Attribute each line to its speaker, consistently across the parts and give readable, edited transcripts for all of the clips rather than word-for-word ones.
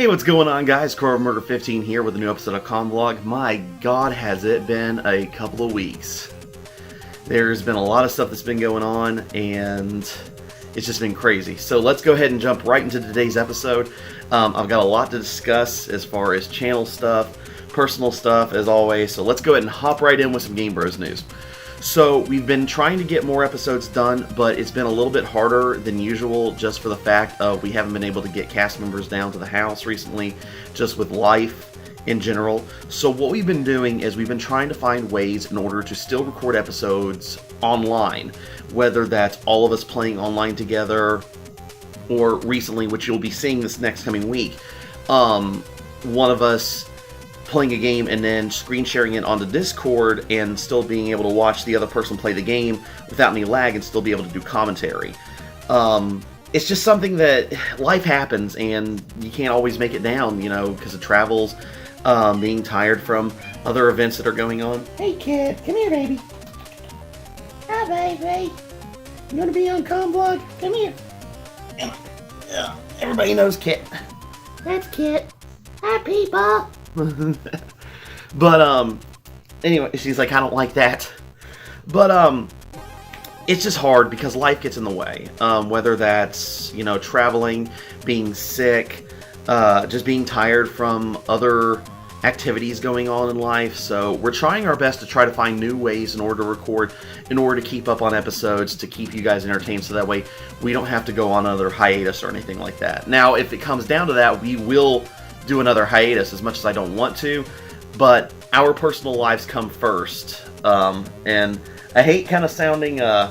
Speaker 1: Hey, what's going on, guys? Core Murder 15 here with a new episode of Convlog. My God, has it been a couple of weeks. There's been a lot of stuff that's been going on, and it's just been crazy. So let's go ahead and jump right into today's episode. I've got a lot to discuss as far as channel stuff, personal stuff, as always. So let's go ahead and hop right in with some Game Bros news. So we've been trying to get more episodes done, but it's been a little bit harder than usual just for the fact of we haven't been able to get cast members down to the house recently, just with life in general. So what we've been doing is we've been trying to find ways in order to still record episodes online, whether that's all of us playing online together, or recently, which you'll be seeing this next coming week, one of us playing a game and then screen sharing it onto Discord and still being able to watch the other person play the game without any lag and still be able to do commentary. It's just something that life happens and you can't always make it down, you know, because of travels, being tired from other events that are going on. Hey kid, come here baby. Hi baby. You want to be on Convlog? Come here. Everybody knows Kit. That's Kit. Hi people. But anyway, she's like, I don't like that. But it's just hard because life gets in the way, whether that's, you know, traveling, being sick, just being tired from other activities going on in life. So we're trying our best to try to find new ways in order to record, in order to keep up on episodes, to keep you guys entertained, so that way we don't have to go on another hiatus or anything like that. Now if it comes down to that, we will do another hiatus, as much as I don't want to, but our personal lives come first. And I hate kind of sounding, I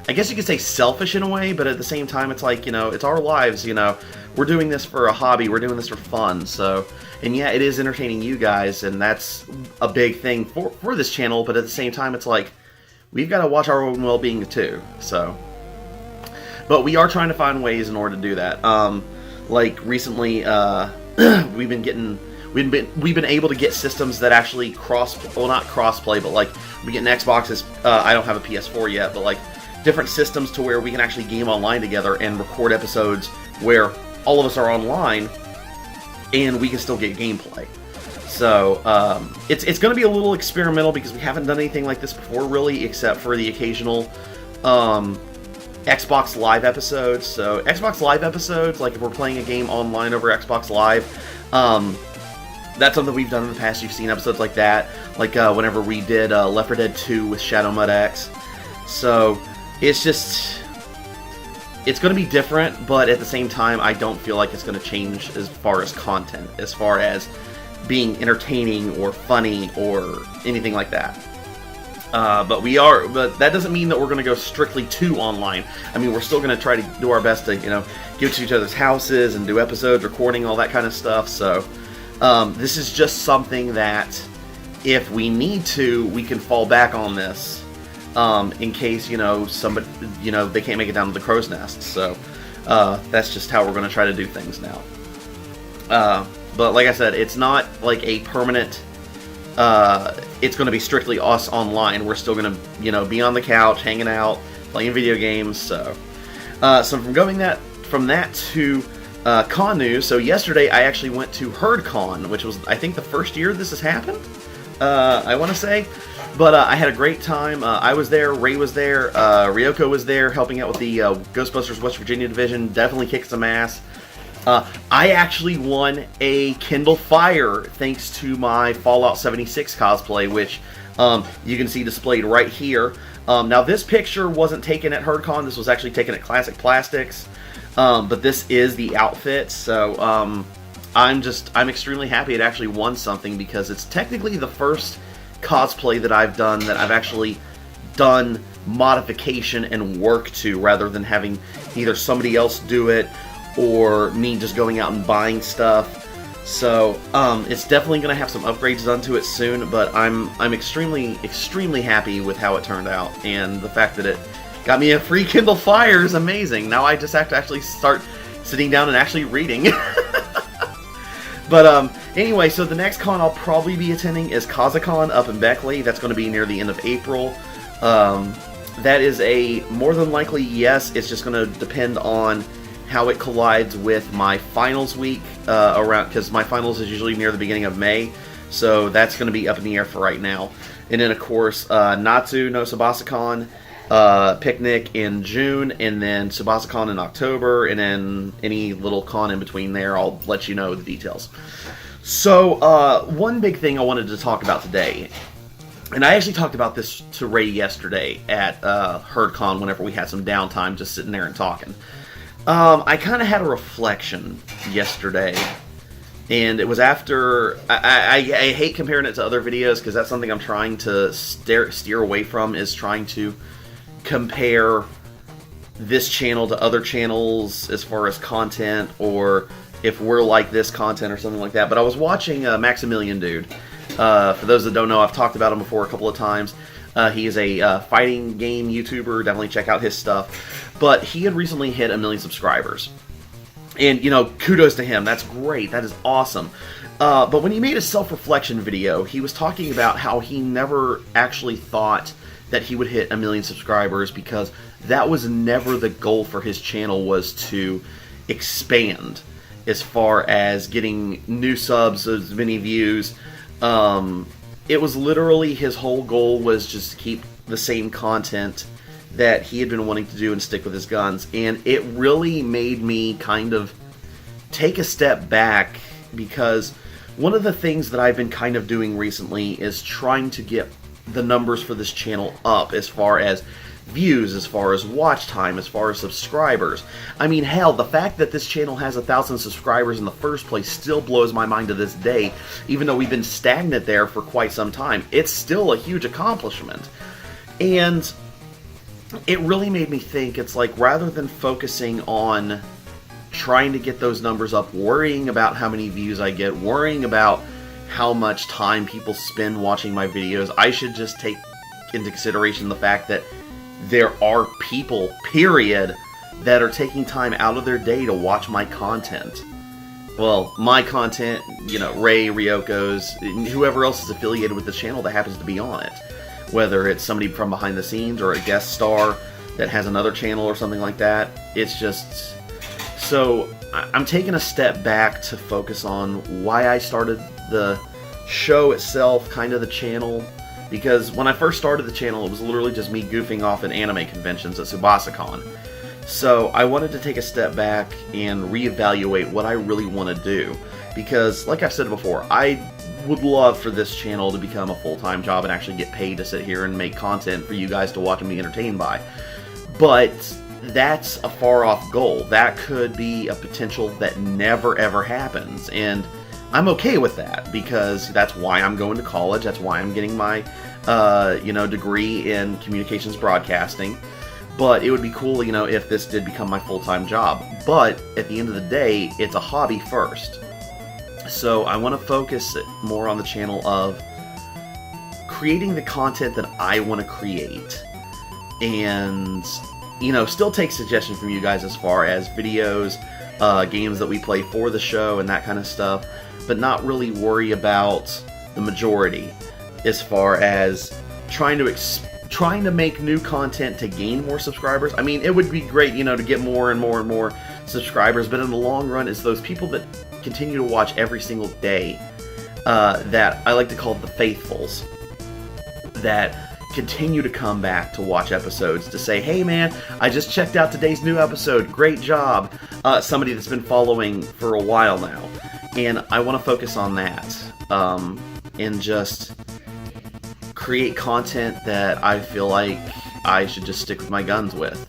Speaker 1: guess you could say selfish in a way, but at the same time, it's like, you know, it's our lives, you know, we're doing this for a hobby, we're doing this for fun, so, and yeah, it is entertaining you guys, and that's a big thing for this channel, but at the same time, it's like, we've got to watch our own well-being too, so. But we are trying to find ways in order to do that. Like recently, we've been able to get systems that actually not crossplay, but like we get an Xboxes. I don't have a PS4 yet, but like different systems to where we can actually game online together and record episodes where all of us are online, and we can still get gameplay. So it's going to be a little experimental because we haven't done anything like this before, really, except for the occasional Xbox Live episodes. So Xbox Live episodes, like if we're playing a game online over Xbox Live, that's something we've done in the past. You've seen episodes like that, like whenever we did Left 4 Dead 2 with Shadow Mud X. So it's going to be different, but at the same time, I don't feel like it's going to change as far as content, as far as being entertaining or funny or anything like that. But that doesn't mean that we're going to go strictly to online. I mean, we're still going to try to do our best to, you know, get to each other's houses and do episodes, recording, all that kind of stuff. So, this is just something that, if we need to, we can fall back on this, in case, you know, somebody, you know, they can't make it down to the crow's nest. So, that's just how we're going to try to do things now. But like I said, it's not like a permanent, it's going to be strictly us online. We're still going to, you know, be on the couch, hanging out, playing video games. So, from that to con news. So yesterday I actually went to HerdCon, which was, I think, the first year this has happened. I want to say, but I had a great time. I was there, Ray was there, Ryoko was there, helping out with the Ghostbusters West Virginia division. Definitely kicked some ass. I actually won a Kindle Fire thanks to my Fallout 76 cosplay, which you can see displayed right here. Now this picture wasn't taken at HerdCon, this was actually taken at Classic Plastics, but this is the outfit, so I'm extremely happy it actually won something, because it's technically the first cosplay that I've done that I've actually done modification and work to, rather than having either somebody else do it or me just going out and buying stuff. So it's definitely going to have some upgrades done to it soon, but I'm extremely happy with how it turned out, and the fact that it got me a free Kindle Fire is amazing. Now I just have to actually start sitting down and actually reading. But anyway, so the next con I'll probably be attending is Kazakhon up in Beckley. That's going to be near the end of April. That is a more than likely yes. It's just going to depend on how it collides with my finals week around, because my finals is usually near the beginning of May, so that's going to be up in the air for right now. And then, of course, Natsu no Tsubasa-con Picnic in June, and then Tsubasa-con in October, and then any little con in between there, I'll let you know the details. So, one big thing I wanted to talk about today, and I actually talked about this to Ray yesterday at HerdCon whenever we had some downtime just sitting there and talking. I kind of had a reflection yesterday, and it was after... I hate comparing it to other videos, because that's something I'm trying to steer away from, is trying to compare this channel to other channels as far as content, or if we're like this content or something like that. But I was watching Maximilian Dude. For those that don't know, I've talked about him before a couple of times. He is a fighting game YouTuber. Definitely check out his stuff. But he had recently hit 1 million subscribers. And, you know, kudos to him. That's great. That is awesome. But when he made a self-reflection video, he was talking about how he never actually thought that he would hit 1 million subscribers, because that was never the goal for his channel, was to expand as far as getting new subs, as many views. It was literally, his whole goal was just to keep the same content that he had been wanting to do and stick with his guns. And it really made me kind of take a step back, because one of the things that I've been kind of doing recently is trying to get the numbers for this channel up, as far as views, as far as watch time, as far as subscribers. I mean, hell, the fact that this channel has 1,000 subscribers in the first place still blows my mind to this day. Even though we've been stagnant there for quite some time, it's still a huge accomplishment. And it really made me think, it's like, rather than focusing on trying to get those numbers up, worrying about how many views I get, worrying about how much time people spend watching my videos, I should just take into consideration the fact that there are people, period, that are taking time out of their day to watch my content. Well, my content, you know, Ray, Ryoko's, whoever else is affiliated with the channel that happens to be on it. Whether it's somebody from behind the scenes or a guest star that has another channel or something like that. It's just... So, I'm taking a step back to focus on why I started the show itself, kind of the channel. Because when I first started the channel, it was literally just me goofing off at anime conventions at Tsubasa-con. So, I wanted to take a step back and reevaluate what I really want to do. Because, like I've said before, I would love for this channel to become a full-time job and actually get paid to sit here and make content for you guys to watch and be entertained by. But that's a far-off goal. That could be a potential that never ever happens, and I'm okay with that, because that's why I'm going to college. That's why I'm getting my degree in communications broadcasting. But it would be cool, if this did become my full-time job. But at the end of the day, it's a hobby first. So I want to focus more on the channel of creating the content that I want to create. And, still take suggestions from you guys as far as videos, games that we play for the show and that kind of stuff. But not really worry about the majority as far as trying to make new content to gain more subscribers. I mean, it would be great, to get more and more and more subscribers, but in the long run, it's those people that continue to watch every single day that I like to call the faithfuls, that continue to come back to watch episodes, to say, hey man, I just checked out today's new episode, great job. Somebody that's been following for a while now. And I want to focus on that, and just create content that I feel like I should just stick with my guns with.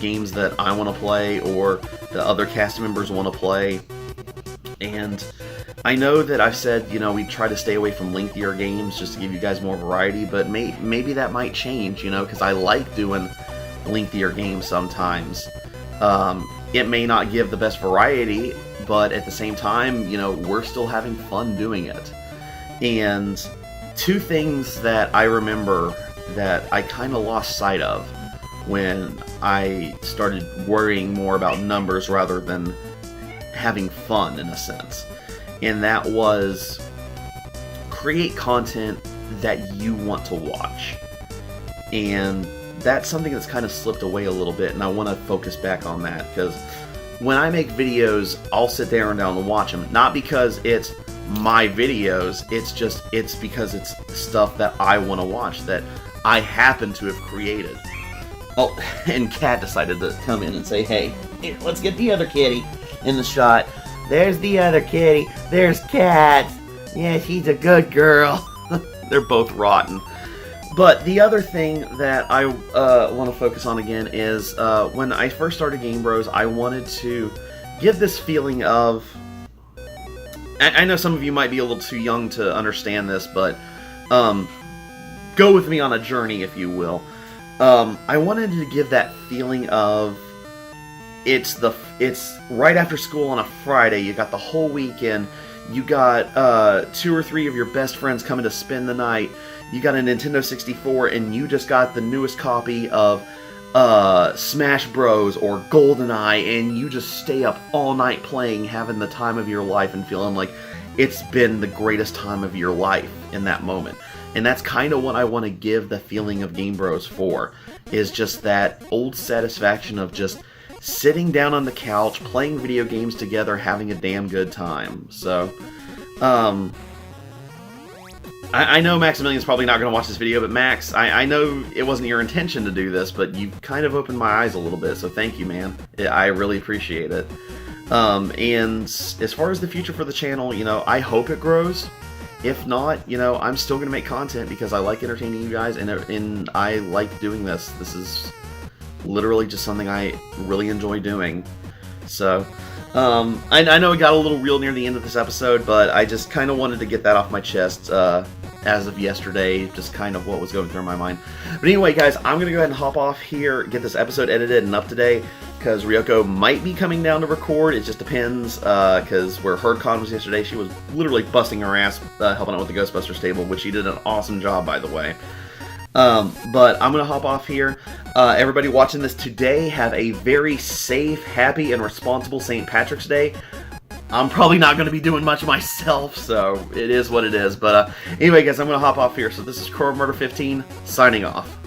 Speaker 1: Games that I want to play, or the other cast members want to play. And I know that I've said, we try to stay away from lengthier games just to give you guys more variety, but maybe that might change, because I like doing lengthier games sometimes. It may not give the best variety, but at the same time, we're still having fun doing it. And two things that I remember that I kind of lost sight of when I started worrying more about numbers rather than having fun, in a sense. And that was, create content that you want to watch. And that's something that's kind of slipped away a little bit, and I want to focus back on that, because when I make videos, I'll sit down and watch them. Not because it's my videos, it's because it's stuff that I want to watch, that I happen to have created. Oh, and Kat decided to come in and say, hey, let's get the other kitty in the shot. There's the other kitty. There's Kat. Yeah, she's a good girl. They're both rotten. But the other thing that I want to focus on again is when I first started Game Bros, I wanted to give this feeling of... I know some of you might be a little too young to understand this, but go with me on a journey, if you will. I wanted to give that feeling of it's right after school on a Friday. You got the whole weekend. You got 2 or 3 of your best friends coming to spend the night. You got a Nintendo 64, and you just got the newest copy of Smash Bros. Or GoldenEye, and you just stay up all night playing, having the time of your life, and feeling like it's been the greatest time of your life in that moment. And that's kind of what I want to give the feeling of Game Bros for, is just that old satisfaction of just sitting down on the couch, playing video games together, having a damn good time. So, I know Maximilian's probably not going to watch this video, but Max, I know it wasn't your intention to do this, but you kind of opened my eyes a little bit, so thank you, man. I really appreciate it. And as far as the future for the channel, you know, I hope it grows. If not, you know, I'm still going to make content because I like entertaining you guys, and I like doing this. This is literally just something I really enjoy doing. So, I know it got a little real near the end of this episode, but I just kind of wanted to get that off my chest as of yesterday, just kind of what was going through my mind. But anyway, guys, I'm going to go ahead and hop off here, get this episode edited and up today, because Ryoko might be coming down to record. It just depends, because where HerdCon was yesterday, she was literally busting her ass helping out with the Ghostbusters table, which she did an awesome job, by the way. But I'm going to hop off here. Everybody watching this today, have a very safe, happy, and responsible St. Patrick's Day. I'm probably not going to be doing much myself, so it is what it is. But anyway, guys, I'm going to hop off here. So this is Crow Murder 15, signing off.